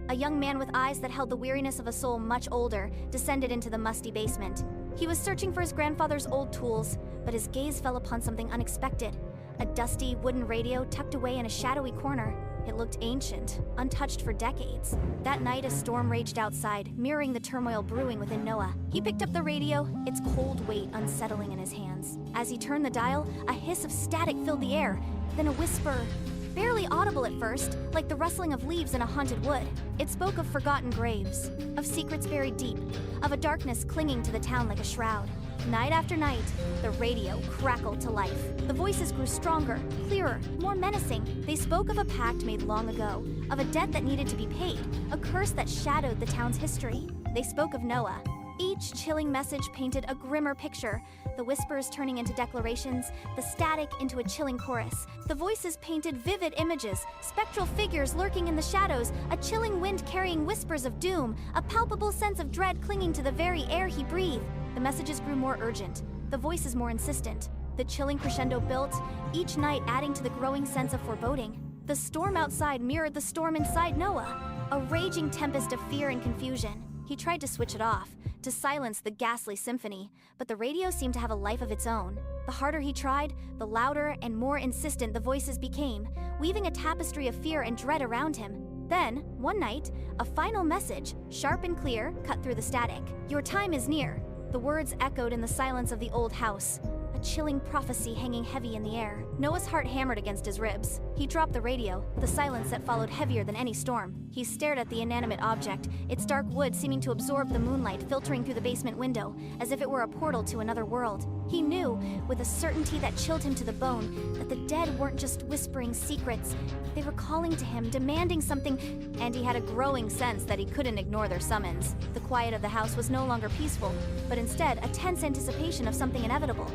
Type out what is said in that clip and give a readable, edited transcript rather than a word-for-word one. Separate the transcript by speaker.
Speaker 1: A young man with eyes that held the weariness of a soul much older descended into the musty basement. He was searching for his grandfather's old tools, but his gaze fell upon something unexpected. A dusty wooden radio tucked away in a shadowy corner. It looked ancient, untouched for decades. That night, a storm raged outside, mirroring the turmoil brewing within Noah. He picked up the radio, its cold weight unsettling in his hands. As he turned the dial, a hiss of static filled the air, then a whisper, barely audible at first, like the rustling of leaves in a haunted wood. It spoke of forgotten graves, of secrets buried deep, of a darkness clinging to the town like a shroud. Night after night, the radio crackled to life. The voices grew stronger, clearer, more menacing. They spoke of a pact made long ago, of a debt that needed to be paid, a curse that shadowed the town's history. They spoke of Noah. Each chilling message painted a grimmer picture, the whispers turning into declarations, the static into a chilling chorus. The voices painted vivid images, spectral figures lurking in the shadows, a chilling wind carrying whispers of doom, a palpable sense of dread clinging to the very air he breathed. The messages grew more urgent, the voices more insistent. The chilling crescendo built, each night adding to the growing sense of foreboding. The storm outside mirrored the storm inside Noah, a raging tempest of fear and confusion. He tried to switch it off, to silence the ghastly symphony, but the radio seemed to have a life of its own. The harder he tried, the louder and more insistent the voices became, weaving a tapestry of fear and dread around him. Then, one night, a final message, sharp and clear, cut through the static. "Your time is near." The words echoed in the silence of the old house, a chilling prophecy hanging heavy in the air. Noah's heart hammered against his ribs. He dropped the radio, the silence that followed heavier than any storm. He stared at the inanimate object, its dark wood seeming to absorb the moonlight filtering through the basement window, as if it were a portal to another world. He knew, with a certainty that chilled him to the bone, that the dead weren't just whispering secrets. They were calling to him, demanding something, and he had a growing sense that he couldn't ignore their summons. The quiet of the house was no longer peaceful, but instead a tense anticipation of something inevitable.